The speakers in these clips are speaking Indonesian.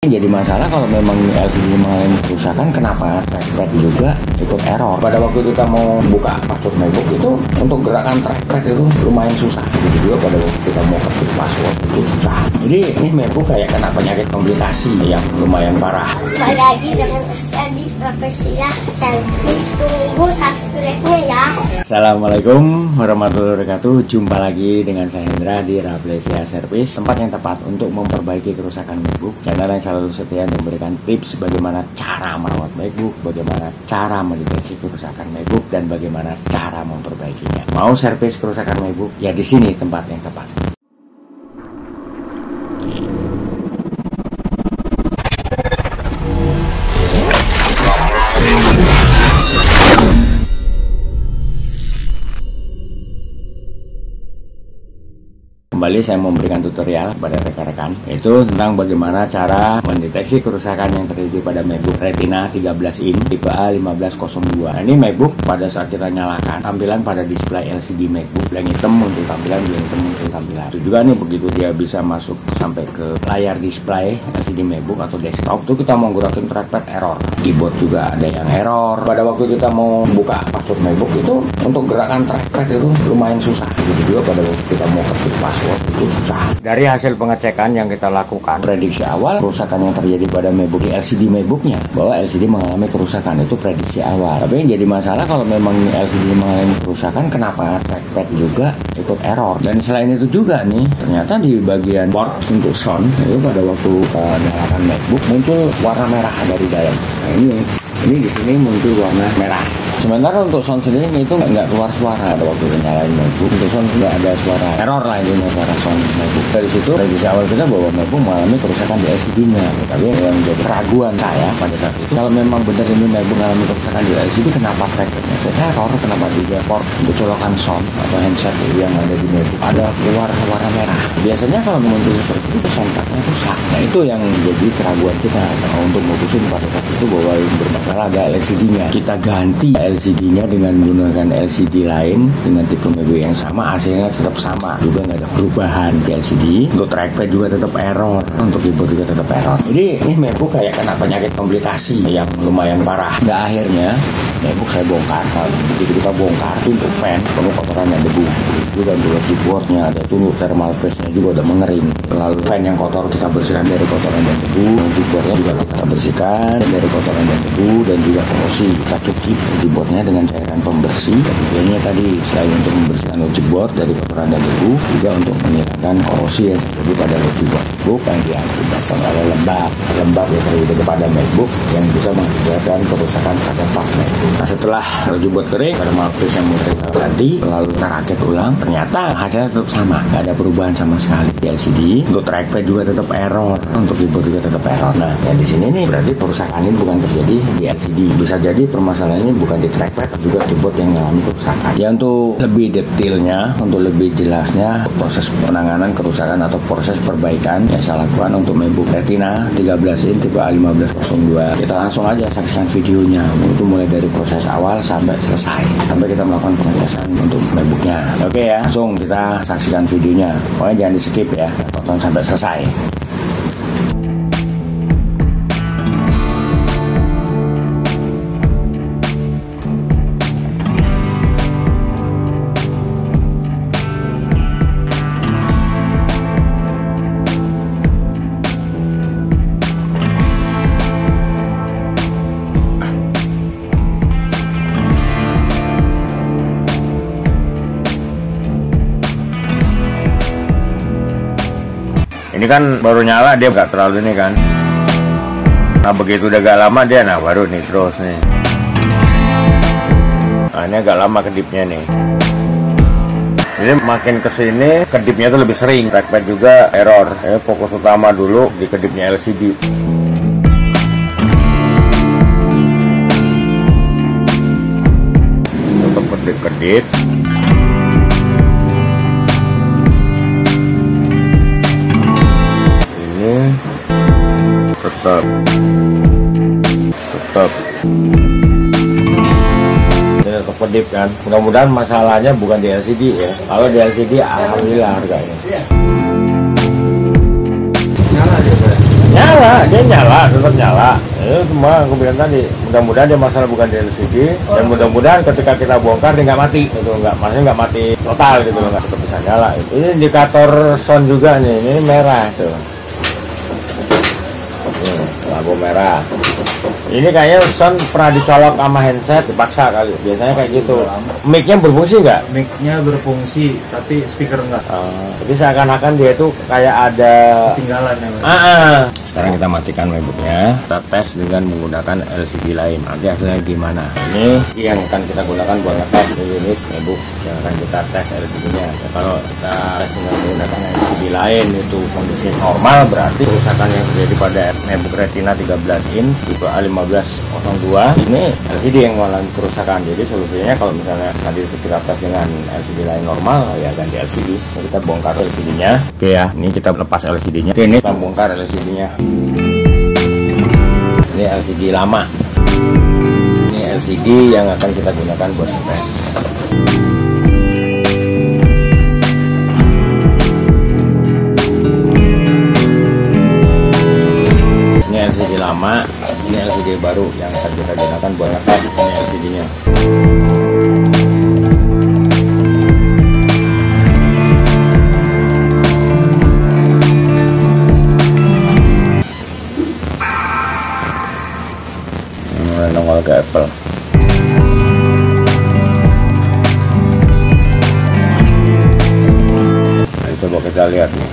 Jadi masalah kalau memang LCD mengalami kerusakan, kenapa trackpad juga ikut error. Pada waktu kita mau buka password MacBook itu untuk gerakan trackpad itu lumayan susah. Begitu juga pada waktu kita mau ketik password itu susah. Jadi ini MacBook kayak kena penyakit komplikasi yang lumayan parah. Kembali lagi dengan di Profesia Service. Tunggu subscribe-nya ya. Assalamualaikum warahmatullahi wabarakatuh. Jumpa lagi dengan saya Hendra di Rafflesia Service, tempat yang tepat untuk memperbaiki kerusakan MacBook. Channel yang selalu setia untuk memberikan tips bagaimana cara merawat MacBook, bagaimana cara mendeteksi kerusakan MacBook, dan bagaimana cara memperbaikinya. Mau servis kerusakan MacBook? Ya di sini tempat yang tepat. Kembali saya memberikan tutorial pada rekan-rekan, yaitu tentang bagaimana cara mendeteksi kerusakan yang terjadi pada MacBook Retina 13 in tipe A1502. Nah, ini MacBook pada saat kita nyalakan, tampilan pada display LCD MacBook yang hitam muncul tampilan, yang hitam muncul tampilan. Itu juga nih, begitu dia bisa masuk sampai ke layar display LCD MacBook atau desktop, itu kita mau gerakin trackpad error. Keyboard juga ada yang error. Pada waktu kita mau buka password MacBook itu untuk gerakan trackpad itu lumayan susah. Begitu juga pada waktu kita mau ketik password itu susah. Dari hasil pengecekan yang kita lakukan, prediksi awal kerusakan yang terjadi pada MacBook di LCD MacBooknya, bahwa LCD mengalami kerusakan, itu prediksi awal. Tapi yang jadi masalah kalau memang LCD mengalami kerusakan, kenapa trackpad juga ikut error. Dan selain itu juga nih, ternyata di bagian port untuk sound itu pada waktu nyalakan MacBook muncul warna merah dari dalam. Nah ini di sini muncul warna merah. Sementara untuk sound sendiri itu nggak keluar suara pada waktu nyalain MacBook. Untuk sound nggak ada suara error lah, ini suara sound MacBook. Dari situ prediksi awal kita bahwa MacBook mengalami kerusakan di LCD-nya. Tapi yang menjadi keraguan saya pada saat itu, kalau memang benar ini MacBook mengalami kerusakan di LCD, kenapa trackpadnya error? Kenapa juga port untuk colokan sound atau handset yang ada di MacBook ada keluar warna merah? Biasanya kalau muncul seperti itu soundcardnya rusak. Nah itu yang jadi keraguan kita untuk memutuskan pada saat itu bahwa yang bermasalah ada LCD-nya. Kita ganti LCD-nya dengan menggunakan LCD lain dengan tipe MacBook yang sama, hasilnya tetap sama, juga nggak ada perubahan di LCD. Untuk trackpad juga tetap error, untuk keyboard juga tetap error. Jadi ini MacBook kayak kena penyakit komplikasi yang lumayan parah. Nah akhirnya MacBook saya bongkar. Jadi kita bongkar untuk fan, penuh kotoran dan debu. Juga dulu keyboardnya ada tuh thermal paste-nya juga udah mengering. Lalu fan yang kotor kita bersihkan dari kotoran dan debu. Keyboardnya juga kita bersihkan dari kotoran dan debu dan juga korosi. Kita cuci keyboardnya dengan cairan pembersih. Tujuannya tadi selain untuk membersihkan keyboard dari kotoran dan debu, juga untuk menghilangkan korosi yang terjadi pada keyboard MacBook yang diakibatkan oleh lembab yang terjadi pada MacBook yang bisa mengakibatkan kerusakan pada part MacBook. Nah setelah keyboard kering, pada malpis yang mulai kita ganti, lalu kita rakit ulang, ternyata hasilnya tetap sama, nggak ada perubahan sama sekali di LCD. Untuk trackpad juga tetap error, untuk keyboard juga tetap error. Nah ya di sini nih berarti kerusakan ini bukan terjadi di LCD, bisa jadi permasalahannya bukan di trackpad, tapi juga keyboard yang mengalami kerusakan. Ya untuk lebih detailnya, untuk lebih jelasnya proses penanganan kerusakan atau proses perbaikan yang saya lakukan untuk MacBook Retina 13 in tipe A1502, kita langsung aja saksikan videonya. Itu mulai dari proses awal sampai selesai, sampai kita melakukan pengetesan untuk MacBooknya. Oke ya, langsung kita saksikan videonya. Pokoknya jangan di skip ya, tonton sampai selesai. Ini kan baru nyala, dia nggak terlalu ini kan. Nah begitu udah agak lama dia, nah baru nih terus nih. Nah ini agak lama kedipnya nih. Ini makin kesini kedipnya tuh lebih sering. Trackpad juga error. Fokus utama dulu di kedipnya LCD. Untuk kedip-kedip. Tetap ini tetap kedip kan. Mudah-mudahan masalahnya bukan di LCD ya. Kalau di LCD alhamdulillah harganya. Dia nyala, tetap nyala. Cuma aku bilang tadi, mudah-mudahan dia masalah bukan di LCD, dan mudah-mudahan ketika kita bongkar dia nggak mati, gitu maksudnya nggak mati total gitu loh, nggak tetap bisa nyala. Ini indikator sound juga nih, ini merah tuh. Lampu merah. Ini kayaknya sound pernah dicolok sama handset, dipaksa kali. Biasanya kayak gitu. Mic-nya berfungsi nggak? Mic-nya berfungsi, tapi speaker enggak. Jadi seakan-akan dia itu kayak ada ketinggalan ya. Sekarang kita matikan MacBook-nya, kita tes dengan menggunakan LCD lain. Nanti hasilnya gimana? Ini yang akan kita gunakan buat ngetes unit MacBook yang akan kita tes LCD-nya. Ya, kalau kita tes dengan menggunakan LCD lain itu kondisi normal, berarti kerusakan yang terjadi pada MacBook Retina 13 in tipe A1502 ini LCD yang mengalami kerusakan. Jadi solusinya kalau misalnya tadi kita tes dengan LCD lain normal, ya ganti LCD. Nah, kita bongkar LCD-nya. Oke ya, ini kita lepas LCD-nya. Oke, ini kita bongkar LCD-nya. Ini LCD lama. Ini LCD yang akan kita gunakan buat tes. Ini LCD lama, ini LCD baru yang akan kita gunakan buat ngetes. Ini LCD-nya. Mulai nongol ke Apple. Nah, coba kita lihat nih.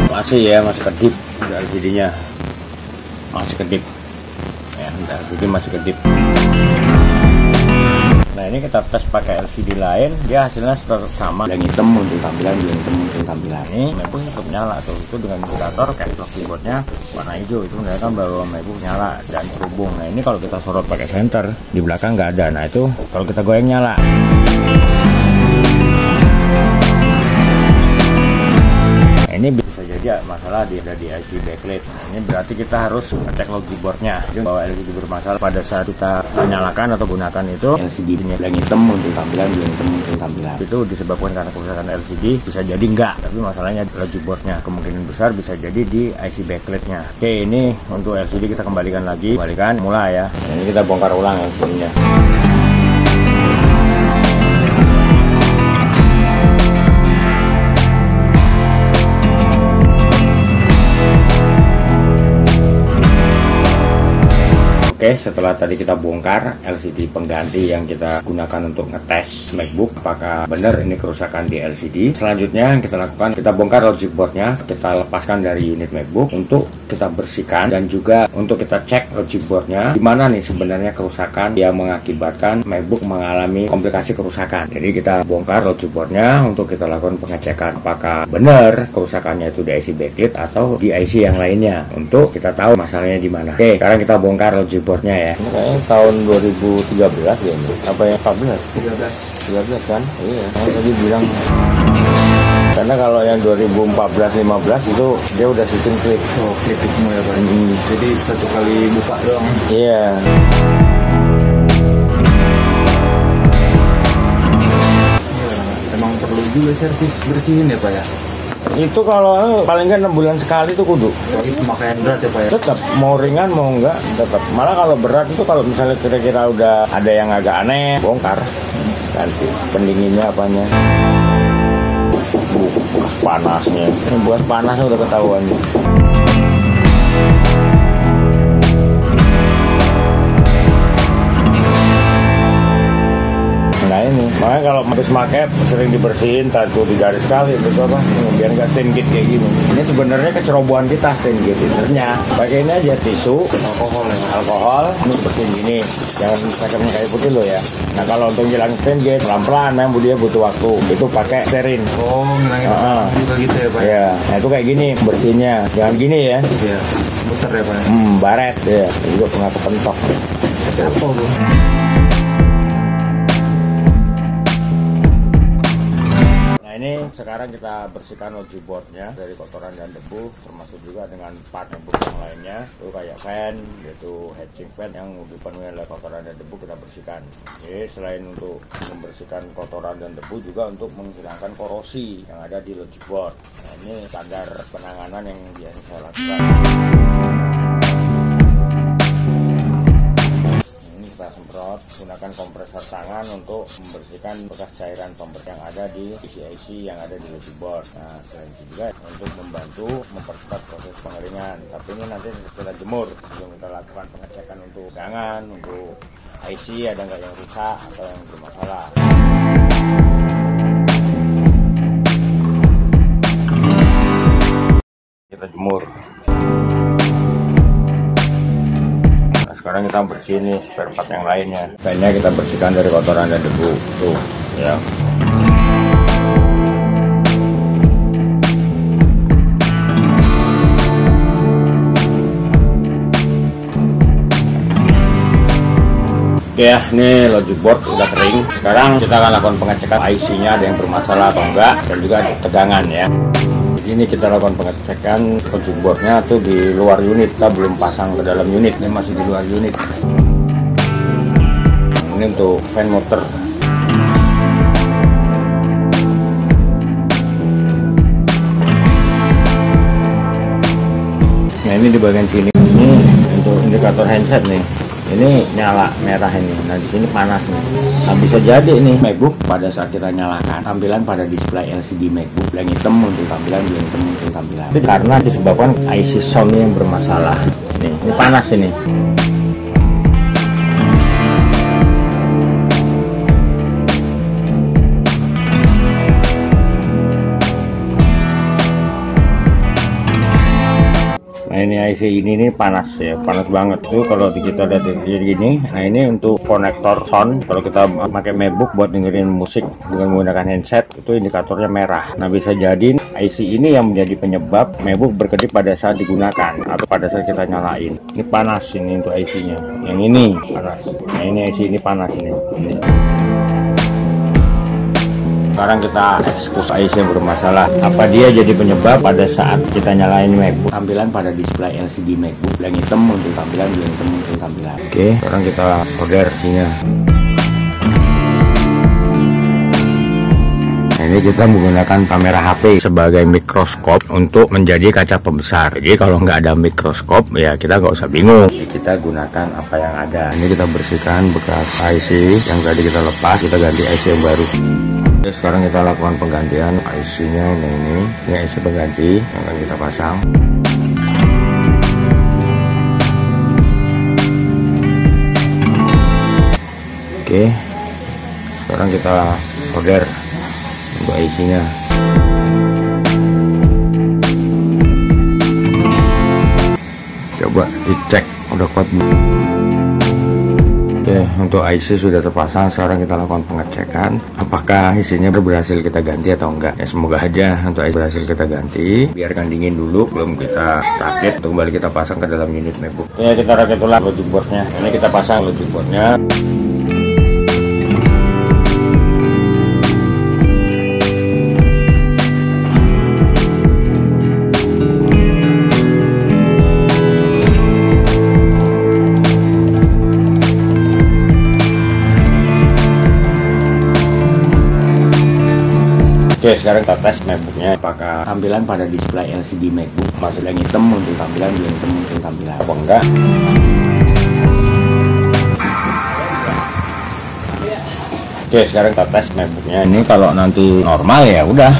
Masih ya, masih kedip LCD-nya, masih kedip ya, LCD masih kedip. Nah, ini kita tes pakai LCD lain, dia hasilnya tetap sama, yang hitam untuk tampilan, yang hitam untuk tampilan. Ini MacBook tetap nyala tuh, itu dengan indikator kayak clock keyboardnya warna hijau, itu menandakan bahwa MacBook nyala dan terhubung. Nah, ini kalau kita sorot pakai senter, di belakang nggak ada. Nah, itu kalau kita goyang nyala. Ini bisa jadi masalah di IC backlight. Ini berarti kita harus ngecek logic boardnya bahwa LCD bermasalah. Pada saat kita nyalakan atau gunakan itu LCD-nya yang hitam untuk tampilan, yang hitam untuk tampilan. Itu disebabkan karena kerusakan LCD, bisa jadi enggak. Tapi masalahnya logic boardnya, kemungkinan besar bisa jadi di IC backlight-nya. Oke, ini untuk LCD kita kembalikan lagi, mulai ya. Ini kita bongkar ulang LCD-nya. Oke, setelah tadi kita bongkar LCD pengganti yang kita gunakan untuk ngetes MacBook, apakah benar ini kerusakan di LCD. Selanjutnya yang kita lakukan, kita bongkar logic boardnya, kita lepaskan dari unit MacBook untuk kita bersihkan, dan juga untuk kita cek logic boardnya di mana nih sebenarnya kerusakan yang mengakibatkan MacBook mengalami komplikasi kerusakan. Jadi kita bongkar logic boardnya untuk kita lakukan pengecekan apakah benar kerusakannya itu di IC backlight atau di IC yang lainnya, untuk kita tahu masalahnya di mana. Oke, sekarang kita bongkar logic boardnya ya. Ini kayaknya tahun 2013 ya ini. Apa ya? 13 kan? Iya. Saya tadi bilang. Karena kalau yang 2014-15 itu dia udah sistem klip. Oh, klip itu ya Pak. Jadi satu kali buka doang. Iya. Emang perlu juga servis bersihin ya Pak ya? Itu kalau paling nggak 6 bulan sekali tuh kudu. Itu pemakaian berat ya Pak ya? Tetap mau ringan mau enggak tetap. Malah kalau berat itu kalau misalnya kira-kira udah ada yang agak aneh, bongkar. Ganti pendinginnya apanya. Bekas panasnya. Ini bekas panasnya udah ketahuan. Nah ini, makanya kalau habis pakai sering dibersihin, satu 3 hari sekali, itu apa? Biar nggak stain gate kayak gini. Ini sebenarnya kecerobohan kita stain gate. Sebenarnya pakai ini aja tisu, alkohol, ini bersihin gini. Jangan pakainya kayu putih lo ya. Nah kalau untuk ngilangin stain gate pelan-pelan, memang dia butuh waktu. Itu pakai sterin. Oh, ngilangin juga gitu ya Pak? Ya, nah itu kayak gini bersihinnya. Jangan gini ya. Iya, muter ya Pak? Baret ya. Juga pernah kepentok. Apa tuh? Ini ini sekarang kita bersihkan logic boardnya dari kotoran dan debu, termasuk juga dengan part MacBook yang lainnya. Itu kayak fan, yaitu heatsink fan yang dipenuhi oleh kotoran dan debu kita bersihkan. Oke, selain untuk membersihkan kotoran dan debu juga untuk menghilangkan korosi yang ada di logic board. Nah, ini standar penanganan yang biasa saya lakukan. Kita semprot, gunakan kompresor tangan untuk membersihkan bekas cairan pembersih yang ada di IC yang ada di logic board. Nah, selain itu juga untuk membantu mempercepat proses pengeringan. Tapi ini nanti kita jemur sebelum kita lakukan pengecekan untuk tegangan, untuk IC ada nggak yang rusak atau yang bermasalah. Kita jemur. Sekarang kita bersihin nih spare part yang lainnya. Fannya kita bersihkan dari kotoran dan debu. Tuh, ya. Oke ya, ini logic board udah kering. Sekarang kita akan lakukan pengecekan IC-nya ada yang bermasalah atau enggak, dan juga tegangan ya. Ini kita lakukan pengecekan logic boardnya tuh di luar unit, kita belum pasang ke dalam unit, ini masih di luar unit. Ini untuk fan motor. Nah, ini di bagian sini ini untuk indikator handset nih. Ini nyala merah ini. Nah, di sini panas nih. Nah, bisa jadi ini MacBook pada saat kita nyalakan tampilan pada display LCD MacBook yang hitam muncul tampilan, yang hitam muncul tampilan. Tapi karena disebabkan IC sound yang bermasalah. Nih, ini panas ini. Nah, ini IC ini panas ya, panas banget tuh kalau kita lihat dari gini. Nah, ini untuk konektor sound. Kalau kita pakai MacBook buat dengerin musik dengan menggunakan handset, itu indikatornya merah. Nah, bisa jadi IC ini yang menjadi penyebab MacBook berkedip pada saat digunakan atau pada saat kita nyalain. Ini panas ini untuk IC-nya. Yang ini panas. Nah, ini IC ini panas ini. Sekarang kita ekspos IC yang bermasalah. Apa dia jadi penyebab pada saat kita nyalain MacBook? Tampilan pada display LCD MacBook yang hitam muncul tampilan, yang hitam muncul tampilan. Oke, sekarang kita solder IC-nya. Nah, ini kita menggunakan kamera HP sebagai mikroskop untuk menjadi kaca pembesar. Jadi kalau nggak ada mikroskop ya kita nggak usah bingung. Jadi kita gunakan apa yang ada. Ini kita bersihkan bekas IC yang tadi kita lepas, kita ganti IC yang baru. Sekarang kita lakukan penggantian IC-nya. Ini IC pengganti yang akan kita pasang. Oke, sekarang kita solder untuk IC-nya. Coba dicek udah kuat. Oke, untuk IC sudah terpasang. Sekarang kita lakukan pengecekan apakah IC-nya berhasil kita ganti atau enggak. Ya, semoga aja untuk IC berhasil kita ganti. Biarkan dingin dulu, belum kita rakit. Untuk kembali kita pasang ke dalam unit MacBook. Ya, kita rakit ulang logic boardnya. Ini kita pasang logic boardnya. Oke, sekarang kita tes MacBooknya apakah tampilan pada display LCD MacBook masih yang hitam muncul tampilan, yang hitam muncul tampilan apa enggak. Oke, sekarang kita tes MacBooknya. Ini kalau nanti normal ya udah.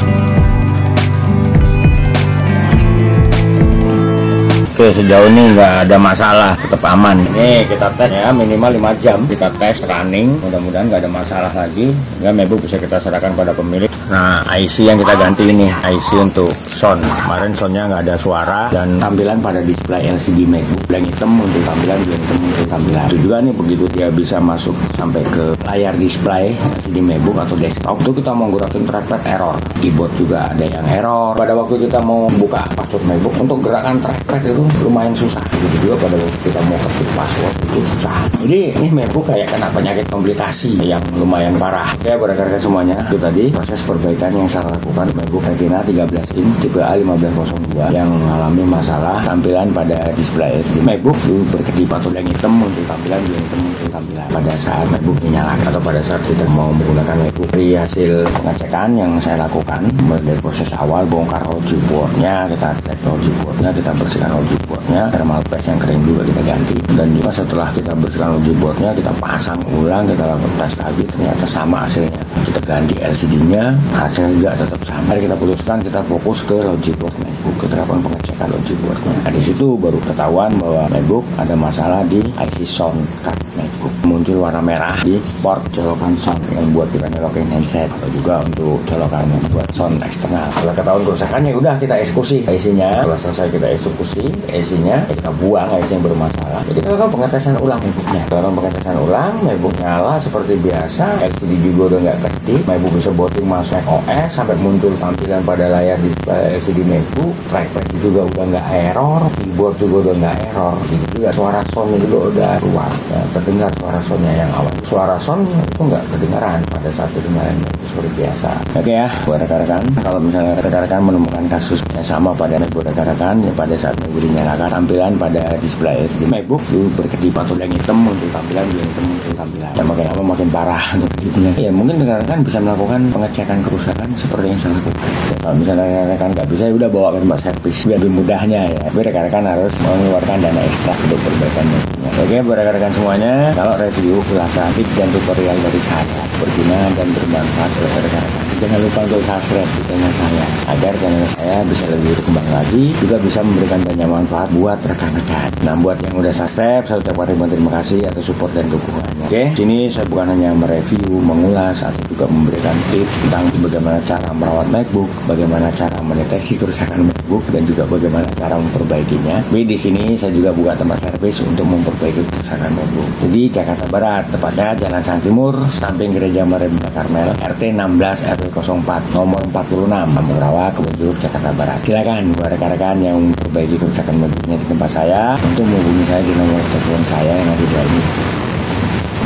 Oke, sejauh ini nggak ada masalah, tetap aman. Ini kita tes ya minimal 5 jam. Kita tes running, mudah-mudahan nggak ada masalah lagi. Ya, MacBook bisa kita serahkan pada pemilik. Nah, IC yang kita ganti ini IC untuk sound. Kemarin soundnya nggak ada suara dan tampilan pada display LCD MacBook blank hitam untuk tampilan, blank hitam untuk tampilan. Itu juga nih begitu dia bisa masuk sampai ke layar display LCD MacBook atau desktop, itu kita mau gerakin trackpad error. Keyboard juga ada yang error. Pada waktu kita mau buka password MacBook untuk gerakan trackpad itu lumayan susah. Begitu juga pada waktu kita mau ketik password itu susah. Jadi ini MacBook kayak kena penyakit komplikasi yang lumayan parah. Oke, berdasarkan semuanya itu tadi proses perbaikan yang saya lakukan MacBook Retina 13 in tipe A1502 yang mengalami masalah tampilan pada display LCD MacBook itu berkedip atau yang hitam untuk tampilan, yang hitam untuk tampilan pada saat MacBook dinyalakan atau pada saat kita mau menggunakan MacBook. Dari hasil pengecekan yang saya lakukan mulai dari proses awal bongkar logic boardnya, kita cek logic boardnya, kita bersihkan logic boardnya, thermal paste yang kering juga kita ganti, dan juga setelah kita bersihkan logic boardnya kita pasang ulang, kita lakukan tes lagi, ternyata sama hasilnya. Kita ganti LCD-nya, hasilnya juga tetap sama. Jadi kita putuskan kita fokus ke logic board MacBook, kita lakukan pengecekan logic boardnya. Nah, di situ baru ketahuan bahwa MacBook ada masalah di IC sound card MacBook. Muncul warna merah di port colokan sound yang buat kita nyelokin handset atau juga untuk colokan yang buat sound eksternal. Kalau ketahuan kerusakannya udah kita eksekusi IC-nya. Setelah selesai kita eksekusi IC-nya, kita buang IC yang bermasalah. Jadi kita lakukan pengetesan ulang MacBook-nya. Kita lakukan pengetesan ulang, MacBook nyala seperti biasa, LCD juga udah nggak kedip, MacBook bisa booting masuk OS sampai muncul tampilan pada layar display LCD MacBook, trackpad juga udah nggak error, keyboard juga udah nggak error. Gitu juga suara sound juga udah keluar, ya, terdengar suara soundnya yang awal. Suara sound itu nggak kedengaran pada saat kedengaran itu seperti biasa. Oke ya, buat rekan-rekan, kalau misalnya rekan-rekan menemukan kasus yang sama pada MacBook rekan-rekan, ya pada saat MacBook dinyalakan tampilan pada display LCD MacBook itu berkedip atau yang hitam untuk tampilan, yang hitam untuk tampilan. Dan makin lama makin parah untuk kedipnya. Ya mungkin rekan-rekan bisa melakukan pengecekan kerusakan seperti yang saya lakukan. Ya, kalau misalnya rekan-rekan nggak bisa, ya udah bawa ke tempat servis biar lebih mudahnya ya. Tapi rekan-rekan harus mengeluarkan dana ekstra untuk perbaikan MacBooknya. Oke, buat rekan-rekan semuanya, kalau review ulasan tips dan tutorial dari saya berguna dan bermanfaat buat rekan-rekan, jangan lupa untuk subscribe di channel saya agar channel saya bisa lebih berkembang lagi, juga bisa memberikan banyak manfaat buat rekan-rekan. Nah, buat yang udah subscribe, saya ucapkan ribuan terima kasih atas support dan dukungannya. Oke, sini saya bukan hanya mereview, mengulas, atau juga memberikan tips tentang bagaimana cara merawat MacBook, bagaimana cara mendeteksi kerusakan MacBook, dan juga bagaimana cara memperbaikinya. Tapi di sini saya juga buka tempat servis untuk memperbaiki kerusakan MacBook. Jadi Jakarta Barat, tepatnya Jalan Sang Timur, samping Gereja Maria Bunda Karmel, RT 16 RW 04, nomor 46, Kampung Rawa, Kebonjeruk, Jakarta Barat. Silakan buat rekan-rekan yang memperbaiki kerusakan MacBooknya di tempat saya untuk menghubungi saya di nomor telepon saya yang ada di bawah ini.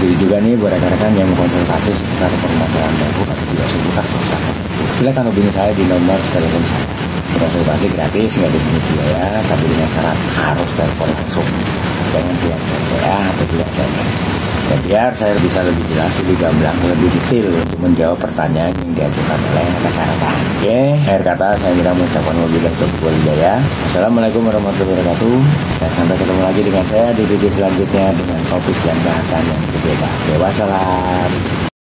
Jadi juga nih buat rekan-rekan yang mengkonsultasi seputar permasalahan MacBook atau juga seputar kerusakan MacBook, silakan hubungi saya di nomor telepon saya. Konsultasi gratis, nggak dipungut biaya, tapi dengan syarat harus telepon langsung, jangan via chat WA atau via SMS. Dan biar saya bisa lebih jelas, lebih gamblang, lebih detail untuk menjawab pertanyaan yang diajukan oleh rekan-rekan. Oke, akhir kata saya minta mengucapkan wabillahi taufiq wal hidayah. Assalamualaikum warahmatullahi wabarakatuh. Dan sampai ketemu lagi dengan saya di video selanjutnya dengan topik dan bahasan yang berbeda. Oke, wassalam.